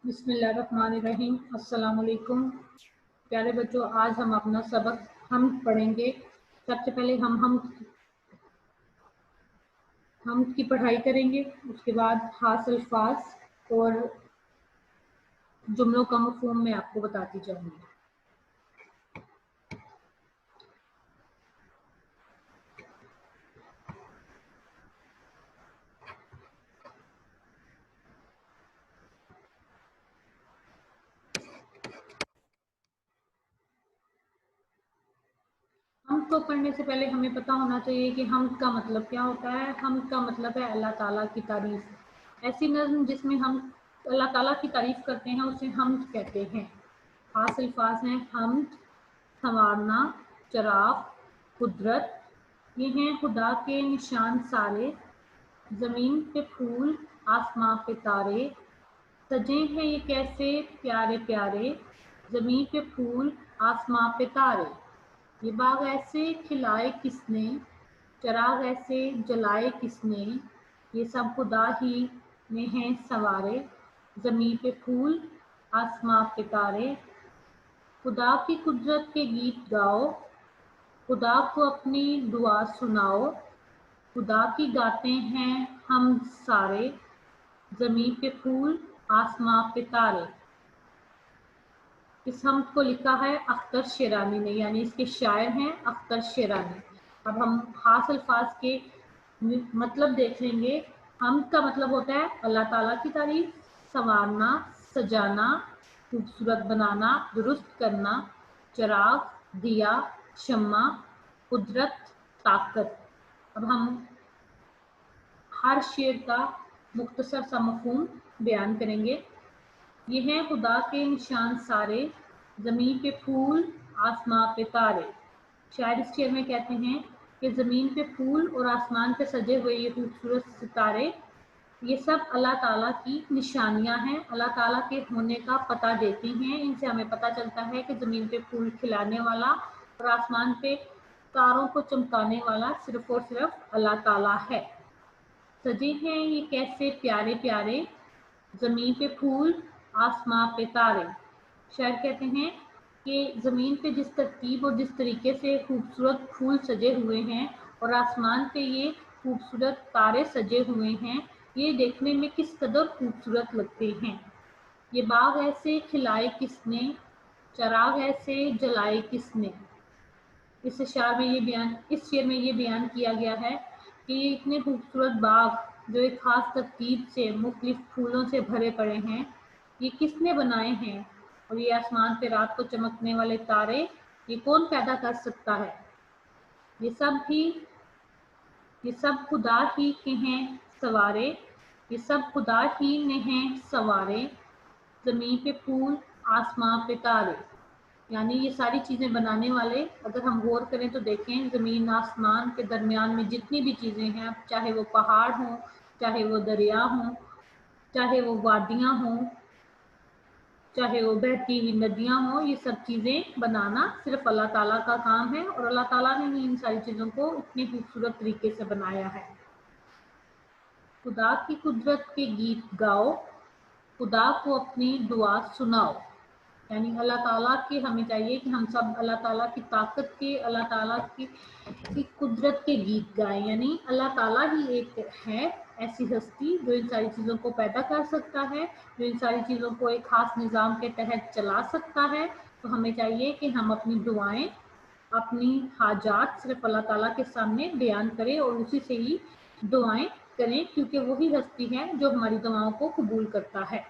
बिस्मिल्लाहिर्रहमानिर्रहीम। अस्सलाम वालेकुम प्यारे बच्चों, आज हम अपना सबक हम पढ़ेंगे। सबसे पहले हम की पढ़ाई करेंगे, उसके बाद खास अल्फाज और जुमलों का मफ़हूम मैं आपको बताती जाऊंगी। हम को पढ़ने से पहले हमें पता होना चाहिए कि हम का मतलब क्या होता है। हम का मतलब है अल्लाह ताला की तारीफ। ऐसी नज़्म जिसमें हम अल्लाह ताला की तारीफ करते हैं उसे हम कहते हैं। खास अल्फाज हैं हम्द, संवारना, चराग, कुदरत। ये हैं खुदा के निशान सारे, ज़मीन पे फूल आसमां पे तारे, सजे हैं ये कैसे प्यारे प्यारे, ज़मीन पे फूल आसमां पे तारे। ये बाग ऐसे खिलाए किसने, चराग ऐसे जलाए किसने, ये सब खुदा ही ने हैं सवारे, ज़मीन पे फूल आसमां पे तारे। खुदा की कुदरत के गीत गाओ, खुदा को अपनी दुआ सुनाओ, खुदा की गाते हैं हम सारे, ज़मीन पे फूल आसमां पे तारे। इस हम को लिखा है अख्तर शेरानी ने, यानी इसके शायर हैं अख्तर शेरानी। अब हम खास अल्फाज के मतलब देख लेंगे। हम का मतलब होता है अल्लाह ताला की तारीफ, संवारना, सजाना, खूबसूरत बनाना, दुरुस्त करना, चराग, दिया, शम्मा, कुदरत, ताकत। अब हम हर शेर का मुख्तसर सा मफ़हूम बयान करेंगे। ये हैं खुदा के निशान सारे, ज़मीन पे फूल आसमां पे तारे। शायर इस शेर में कहते हैं कि ज़मीन पे फूल और आसमान पे सजे हुए ये खूबसूरत सितारे, ये सब अल्लाह ताला की निशानियां हैं, अल्लाह ताला के होने का पता देती हैं। इनसे हमें पता चलता है कि ज़मीन पे फूल खिलाने वाला और आसमान पे तारों को चमकाने वाला सिर्फ और सिर्फ अल्लाह ताला है। सजे हैं ये कैसे प्यारे प्यारे, ज़मीन पे फूल आसमां पे तारे। शायर कहते हैं कि ज़मीन पे जिस तरतीब और जिस तरीके से खूबसूरत फूल सजे हुए हैं और आसमान पे ये खूबसूरत तारे सजे हुए हैं, ये देखने में किस कदर खूबसूरत लगते हैं। ये बाग ऐसे खिलाए किसने, चराग ऐसे जलाए किसने। इस शेर में ये बयान किया गया है कि ये इतने खूबसूरत बाग जो एक ख़ास तरतीब से मुख्तलिफ फूलों से भरे पड़े हैं, ये किसने बनाए हैं। और ये आसमान पे रात को चमकने वाले तारे, ये कौन पैदा कर सकता है। ये सब खुदा ही के हैं सवारे, ये सब खुदा ही ने हैं सवारे, ज़मीन पे फूल आसमां पे तारे। यानी ये सारी चीज़ें बनाने वाले, अगर हम गौर करें तो देखें ज़मीन आसमान के दरमियान में जितनी भी चीज़ें हैं, चाहे वो पहाड़ हों, चाहे वो दरिया हों, चाहे वो वादियाँ हों, चाहे वो बहती हुई नदियाँ हों, ये सब चीज़ें बनाना सिर्फ अल्लाह ताला का काम है और अल्लाह ताला ने ही इन सारी चीज़ों को इतने खूबसूरत तरीके से बनाया है। खुदा की कुदरत के गीत गाओ, खुदा को अपनी दुआ सुनाओ। यानी अल्लाह ताला के हमें चाहिए कि हम सब अल्लाह ताला की ताकत के, अल्लाह ताला की कुदरत के गीत गाएं। यानी अल्लाह ताला ही एक है ऐसी हस्ती जो इन सारी चीज़ों को पैदा कर सकता है, जो इन सारी चीज़ों को एक ख़ास निज़ाम के तहत चला सकता है। तो हमें चाहिए कि हम अपनी दुआएं, अपनी हाजात सिर्फ अल्लाह ताला के सामने बयान करें और उसी से ही दुआएं करें, क्योंकि वही हस्ती है जो हमारी दुआओं को कबूल करता है।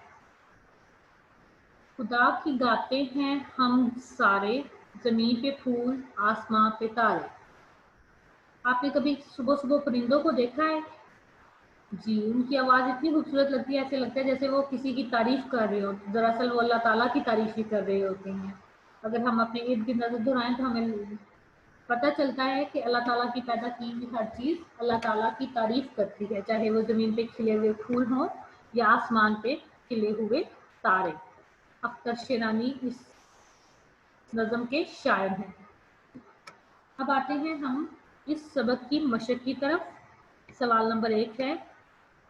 खुदा की गाते हैं हम सारे, ज़मीन पे फूल आसमां पे तारे। आपने कभी सुबह सुबह परिंदों को देखा है? जी, उनकी आवाज़ इतनी खूबसूरत लगती है, ऐसे लगता है जैसे वो किसी की तारीफ कर रहे हो। दरअसल वो अल्लाह ताला की तारीफ ही कर रहे होते हैं। अगर हम अपने इर्द गिर्द नजर दौड़ाएं तो हमें पता चलता है कि अल्लाह ताला की पैदा की हुई हर चीज़ अल्लाह ताला की तारीफ करती है, चाहे वो ज़मीन पे खिले हुए फूल हों या आसमान पे खिले हुए तारे। अख्तर शेरानी इस नज़म के शायर हैं। अब आते हैं हम इस सबक की मशक की तरफ। सवाल नंबर 1 है,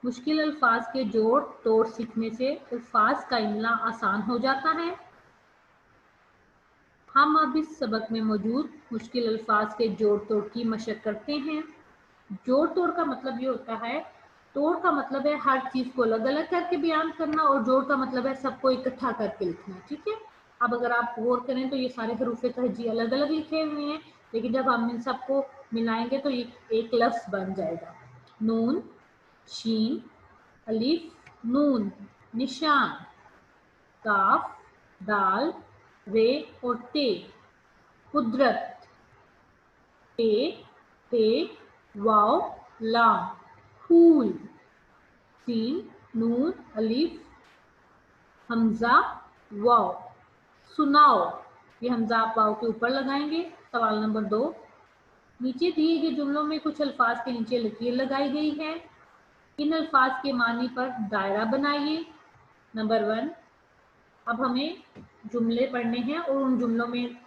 मुश्किल अल्फाज के जोड़ तोड़ सीखने से अल्फाज का इमला आसान हो जाता है। हम अब इस सबक में मौजूद मुश्किल अल्फाज के जोड़ तोड़ की मशक करते हैं। जोड़ तोड़ का मतलब ये होता है, तोड़ का मतलब है हर चीज को अलग अलग करके बयान करना, और जोड़ का मतलब है सबको इकट्ठा करके लिखना। ठीक है, अब अगर आप गौर करें तो ये सारे हरूफ तहजी अलग अलग लिखे हुए हैं, लेकिन जब हम इन सबको मिलाएंगे तो ये एक लफ्ज बन जाएगा। नून, शीन, अलिफ, नून, निशान, काफ, दाल, रे और ते, कुदरत, पे, ते, वाव, लाम, फूल, सीन, नून, अलिफ, हमजा, वाव, सुनाओ। ये हमजा आप वाव के ऊपर लगाएंगे। सवाल नंबर 2, नीचे दिए गए जुमलों में कुछ अल्फाज के नीचे लकीर लगाई गई है, इन अल्फाज के मानी पर दायरा बनाइए। नंबर 1, अब हमें जुमले पढ़ने हैं और उन जुमलों में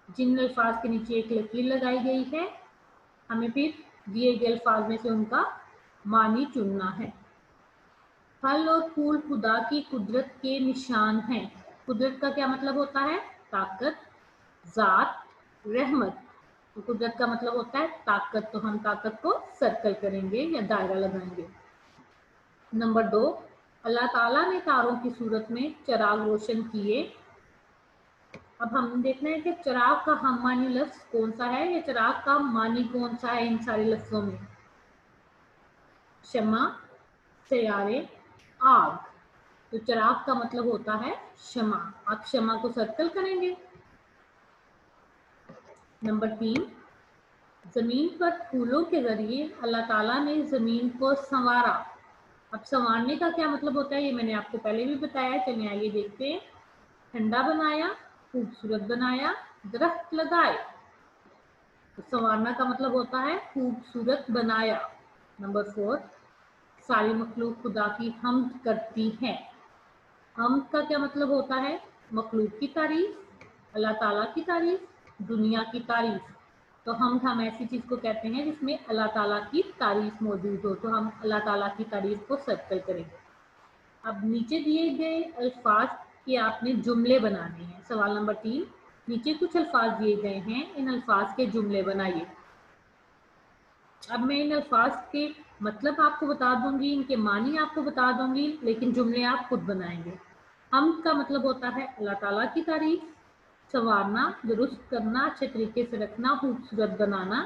जिन अल्फाज के नीचे एक लकीर लगाई गई है, हमें फिर दिए गए अल्फाज में से उनका मानी चुनना है। फल और फूल खुदा की कुदरत के निशान हैं। कुदरत का क्या मतलब होता है? ताकत, जात, रहमत। तो कुदरत का मतलब होता है ताकत, तो हम ताकत को सर्कल करेंगे या दायरा लगाएंगे। नंबर 2, अल्लाह ताला ने तारों की सूरत में चिराग रोशन किए। अब हम देखना है कि चिराग का हम मानी लफ्ज कौन सा है, या चिराग का मानी कौन सा है इन सारे लफ्जों में। शमा, सयारे, आग। तो चिराग का मतलब होता है शमा। आप शमा को सर्कल करेंगे। नंबर 3, जमीन पर फूलों के जरिए अल्लाह ताला ने जमीन को संवारा। अब संवारने का क्या मतलब होता है, ये मैंने आपको पहले भी बताया। चलिए आइए देखते हैं। ठंडा बनाया, खूबसूरत बनाया, दरख्त लगाए। तो संवारना का मतलब होता है खूबसूरत बनाया। नंबर 4, सारी मखलूक खुदा की हम्द करती है। हम्द का क्या मतलब होता है? मखलूक की तारीफ, अल्लाह ताला की तारीफ, दुनिया की तारीफ। तो हम ऐसी चीज को कहते हैं जिसमें अल्लाह ताला की तारीफ मौजूद हो, तो हम अल्लाह ताला की तारीफ को सर्कल करेंगे। अब नीचे दिए गए अल्फाज के आपने जुमले बनाने हैं। सवाल नंबर 3, नीचे कुछ अल्फाज दिए गए हैं, इन अल्फाज के जुमले बनाइए। अब मैं इन अल्फाज के मतलब आपको बता दूंगी, इनके मानी आपको बता दूंगी, लेकिन जुमले आप खुद बनाएंगे। हम्द का मतलब होता है अल्लाह ताला की तारीफ, संवारना, दुरुस्त करना, अच्छे तरीके से रखना, खूबसूरत बनाना,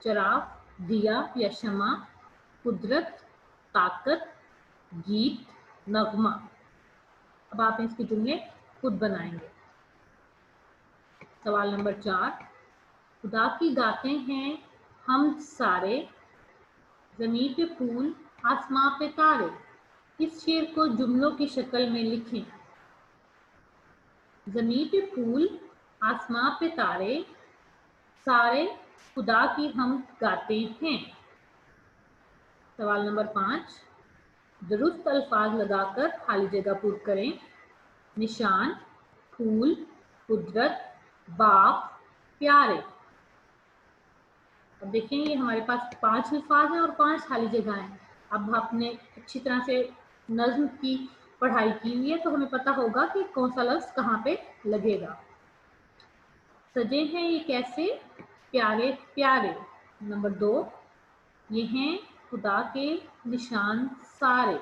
चिराग, दिया या शमा, कुदरत, ताकत, गीत, नगमा। अब आप इसके जुमले खुद बनाएंगे। सवाल नंबर 4, खुदा की गाते हैं हम सारे, जमीन पे फूल, आसमां पे तारे। इस शेर को जुमलों की शक्ल में लिखें। जमीन पे फूल, आसमां पे तारे, सारे खुदा की हम गाते हैं। सवाल नंबर 5, दुरुस्त अल्फाज लगाकर खाली जगह पुर करें। निशान, फूल, कुदरत, बाग, प्यारे। अब देखें ये हमारे पास 5 अल्फाज हैं और 5 खाली जगह हैं। अब आपने अच्छी तरह से नज्म की पढ़ाई की हुई है तो हमें पता होगा कि कौन सा लफ्ज कहाँ पे लगेगा। सजे हैं ये कैसे प्यारे प्यारे। नंबर 2, ये हैं खुदा के निशान सारे।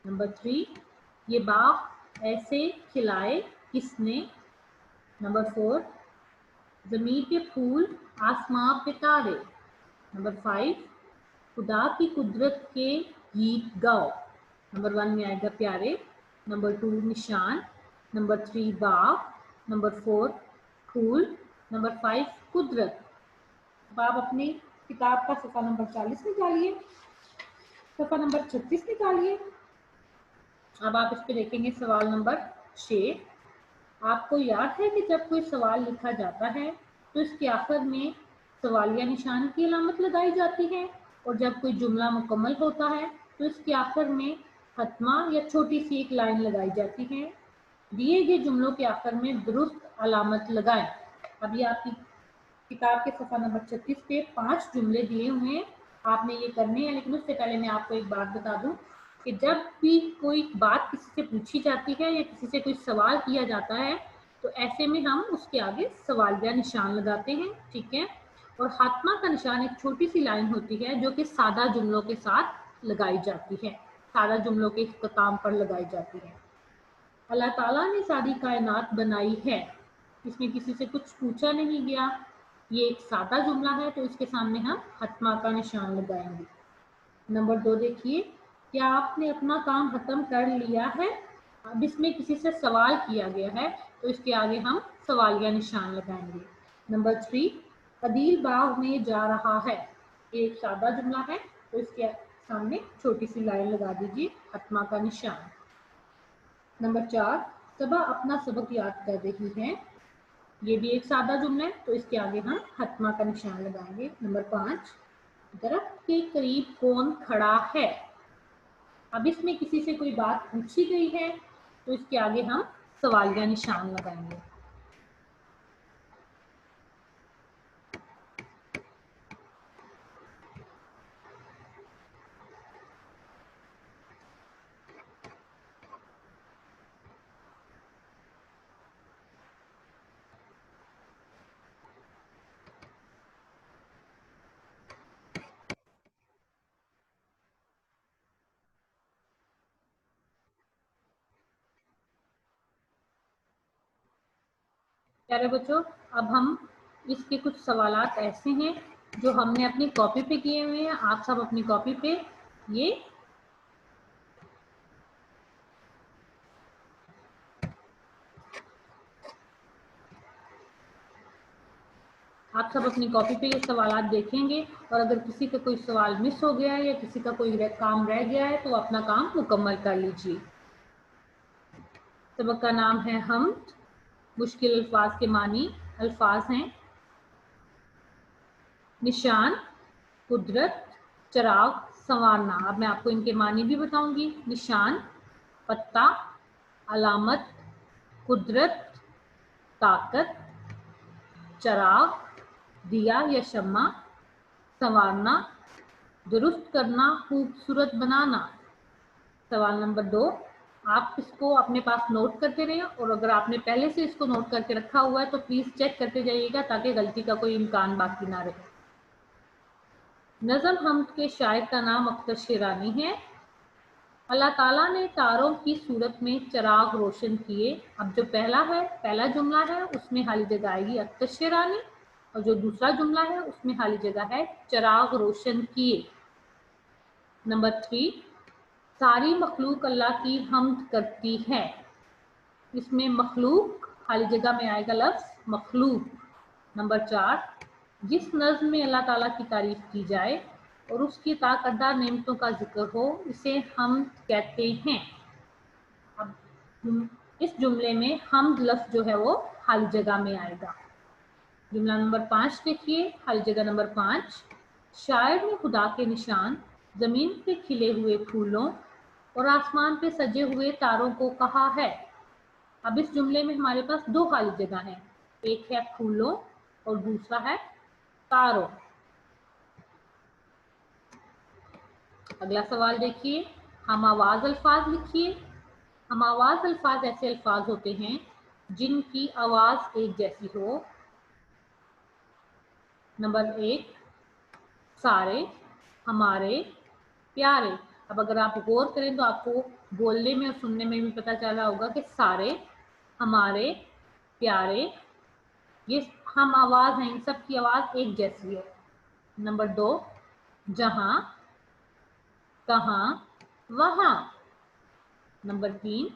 नंबर 3, ये बाग ऐसे खिलाए किसने। नंबर 4, जमीन के फूल, आसमां पे तारे। नंबर 5, खुदा की कुदरत के गीत गाओ। नंबर 1 में आएगा प्यारे, नंबर 2 निशान, नंबर 3 बाग, नंबर 4 फूल, नंबर 5 कुदरत। अब आप अपनी किताब का सफ़ा नंबर 40 निकालिए, सफ़ा नंबर 36 निकालिए। अब आप इस पे देखेंगे सवाल नंबर 6। आपको याद है कि जब कोई सवाल लिखा जाता है तो इसके आखिर में सवालिया निशान की अलामत लगाई जाती है, और जब कोई जुमला मुकम्मल होता है तो इसके आखिर में खत्मा या छोटी सी एक लाइन लगाई जाती है। दिए गए जुमलों के आखिर में दुरुस्त अलामत लगाएं। अब ये आपकी किताब के सफ़ा नंबर 36 पे 5 जुमले दिए हुए हैं, آپ نے یہ کرنے ہیں، لیکن اس سے پہلے میں آپ کو ایک بات بتا دوں کہ جب بھی کوئی بات کسی سے پوچھی جاتی ہے یا کسی سے کوئی سوال کیا جاتا ہے تو ایسے میں ہم اس کے آگے سوالیہ نشان لگاتے ہیں، ٹھیک ہے؟ اور خاتمہ کا نشان ایک چھوٹی سی لائن ہوتی ہے جو کہ سادہ جملوں کے ساتھ لگائی جاتی ہے، سادہ جملوں کے اختتام پر لگائی جاتی ہے۔ اللہ تعالیٰ نے ساری کائنات بنائی ہے، اس میں کسی سے کچھ پوچھا نہیں گیا، یہ ایک سادہ جملہ ہے تو اس کے سامنے ہم خاتمہ کا نشان لگائیں گے۔ نمبر 2 دیکھیے، کیا آپ نے اپنا کام ختم کر لیا ہے؟ اب اس میں کسی سے سوال کیا گیا ہے تو اس کے آگے ہم سوالیہ نشان لگائیں گے۔ نمبر 3، عدیل باغ میں جا رہا ہے، یہ ایک سادہ جملہ ہے تو اس کے سامنے چھوٹی سی لائن لگا دیجیے، خاتمہ کا نشان۔ نمبر 4، صبا اپنا سبق یاد کر رہی ہے، یہ بھی ایک سادہ جملہ ہے تو اس کے آگے ہم خاتمہ کا نشان لگائیں گے۔ نمبر 5، درخت کے قریب کون کھڑا ہے؟ اب اس میں کسی سے کوئی بات پوچھی گئی ہے تو اس کے آگے ہم سوالیہ نشان لگائیں گے۔ پیارے بچوں، اب ہم اس کے کچھ سوالات ایسے ہیں جو ہم نے اپنی کاپی پہ کیے ہوئے ہیں، آپ سب اپنی کاپی پہ یہ آپ سب اپنی کاپی پہ یہ سوالات دیکھیں گے، اور اگر کسی کا کوئی سوال مس ہو گیا ہے یا کسی کا کوئی کام رہ گیا ہے تو وہ اپنا کام مکمل کر لیجیے۔ سبق کا نام ہے حمد، مشکل الفاظ کے معنی الفاظ ہیں نشان، قدرت، چراغ، سنوارنا۔ اب میں آپ کو ان کے معنی بھی بتاؤں گی۔ نشان، پتہ، علامت، قدرت، طاقت، چراغ، دیا یا شمع، سنوارنا، درست کرنا، خوبصورت بنانا۔ سوال نمبر 2، آپ اس کو اپنے پاس نوٹ کرتے رہیں، اور اگر آپ نے پہلے سے اس کو نوٹ کر کے رکھا ہوا ہے تو پلیز چیک کرتے جائیے گا تاکہ غلطی کا کوئی امکان باقی نہ رہے۔ نظم حمد کے شاعر کا نام اختر شیرانی ہے۔ اللہ تعالیٰ نے تاروں کی صورت میں چراغ روشن کیے۔ اب جو پہلا جملہ ہے اس میں خالی جگہ آئے گی اختر شیرانی، اور جو دوسرا جملہ ہے اس میں خالی جگہ ہے چراغ روشن کیے۔ نمبر 3، ساری مخلوق اللہ کی حمد کرتی ہے، اس میں مخلوق خالی جگہ میں آئے گا لفظ مخلوق۔ نمبر 4، جس نظم میں اللہ تعالیٰ کی تعریف کی جائے اور اس کی عطا کردہ نعمتوں کا ذکر ہو اسے حمد کہتے ہیں۔ اب اس جملے میں حمد لفظ جو ہے وہ خالی جگہ میں آئے گا۔ جملہ نمبر 5 دیکھیے، خالی جگہ نمبر 5، شاعر نے خدا کے نشان، زمین پہ کھلے ہوئے پھولوں اور آسمان پہ سجے ہوئے تاروں کو کہا ہے۔ اب اس جملے میں ہمارے پاس 2 خالی جگہ ہیں، ایک ہے پھولوں اور دوسرا ہے تاروں۔ اگلا سوال دیکھیے، ہم آواز الفاظ لکھیے۔ ہم آواز الفاظ ایسے الفاظ ہوتے ہیں جن کی آواز ایک جیسی ہو۔ نمبر 1، سارے، ہمارے، پیارے۔ اب اگر آپ غور کریں تو آپ کو بولنے میں اور سننے میں بھی پتہ چلا ہوگا کہ سارے، ہمارے، پیارے، یہ ہم آواز ہیں، ان سب کی آواز ایک جیسی ہے۔ نمبر 2، جہاں، کہاں، وہاں۔ نمبر 3،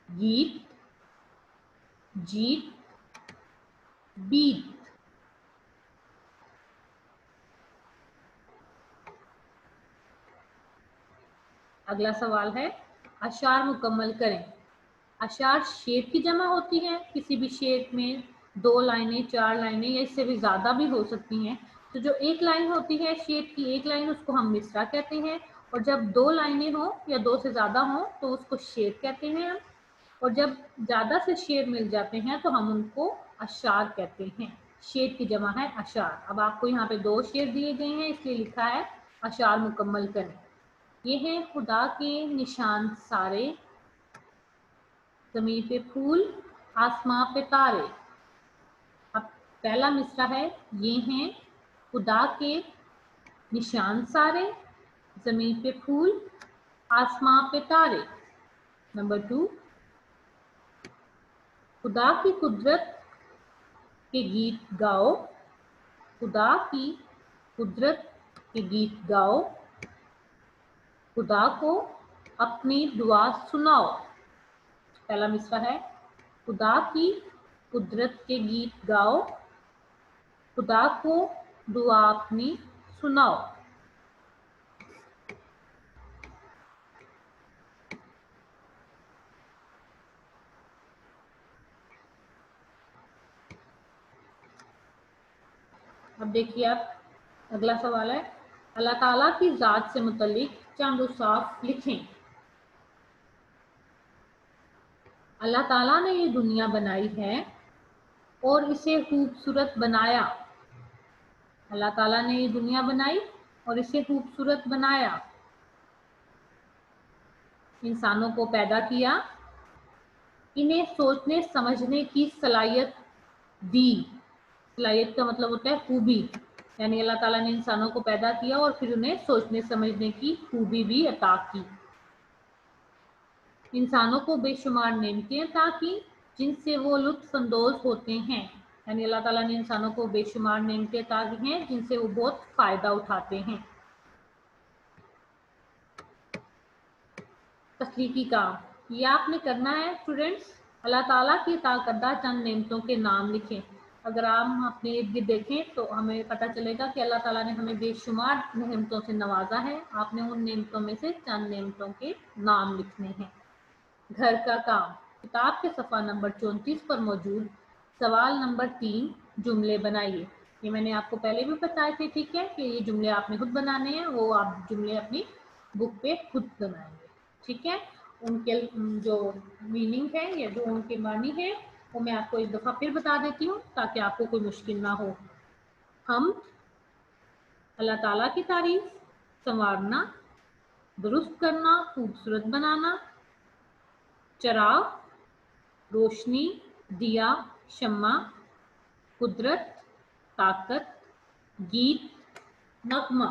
گیت، جیت، بیت۔ اگلا سوال ہے، اشعار مکمل کریں۔ اشعار شعر کی جمع ہوتی ہیں، کسی بھی شعر میں 2 لائنیں، 4 لائنیں یا اس سے بھی زیادہ بھی ہو سکتی ہیں۔ تو جو ایک لائن ہوتی ہے شعر کی، ایک لائن، اس کو ہم مصرع کہتے ہیں، اور جب 2 لائنیں ہوں یا 2 سے زیادہ ہوں تو اس کو شعر کہتے ہیں، اور جب زیادہ سے شعر مل جاتے ہیں تو ہم ان کو اشعار کہتے ہیں۔ शेर की जमा है अशार। अब आपको यहाँ पे 2 शेर दिए गए हैं, इसलिए लिखा है अशार मुकम्मल करें। ये हैं खुदा के निशान सारे, ज़मीन पे फूल आसमां पे तारे। अब पहला मिसरा है, ये हैं खुदा के निशान सारे, ज़मीन पे फूल आसमां पे तारे। नंबर 2, खुदा की कुदरत के गीत गाओ, खुदा की कुदरत के गीत गाओ, खुदा को अपनी दुआ सुनाओ। पहला मिसरा है, खुदा की कुदरत के गीत गाओ, खुदा को दुआ अपनी सुनाओ। अब देखिए आप, अगला सवाल है, अल्लाह ताला की ज़ात से मुतल्लिक चंद औसाफ लिखें। अल्लाह ताला ने ये दुनिया बनाई है और इसे खूबसूरत बनाया। अल्लाह ताला ने ये दुनिया बनाई और इसे खूबसूरत बनाया। इंसानों को पैदा किया, इन्हें सोचने समझने की सलाहियत दी। सलाहियत का मतलब होता है खूबी, यानी अल्लाह ताला ने इंसानों को पैदा किया और फिर उन्हें सोचने समझने की खूबी भी अता की। इंसानों को बेशुमार नेमतें अता की जिनसे वो लुत्फ अंदोज होते हैं, यानी अल्लाह ताला ने इंसानों को बेशुमार नेमतें अता की हैं जिनसे वो बहुत फ़ायदा उठाते हैं। तख्लीकी काम, ये आपने करना है स्टूडेंट्स। अल्लाह ताला की अता करदा चंद नेमतों के नाम लिखें। अगर हम अपने इर्द गिर्द देखें तो हमें पता चलेगा कि अल्लाह ताला ने हमें बेशुमार नेमतों से नवाजा है। आपने उन नेमतों में से चंद नेमतों के नाम लिखने हैं। घर का काम, किताब के सफ़ा नंबर 34 पर मौजूद सवाल नंबर 3 जुमले बनाइए। ये मैंने आपको पहले भी बताए थे, ठीक है, कि ये जुमले आपने खुद बनाने हैं, वो आप जुमले अपनी बुक पे खुद बनाएंगे, ठीक है। उनके जो मीनिंग है या जो उनके मानी है वो मैं आपको एक दफ़ा फिर बता देती हूँ ताकि आपको कोई मुश्किल ना हो। हम, अल्लाह ताला की तारीफ, संवारना, दुरुस्त करना, खूबसूरत बनाना, चराग, रोशनी, दिया, शम्मा, कुदरत, ताकत, गीत, नगमा।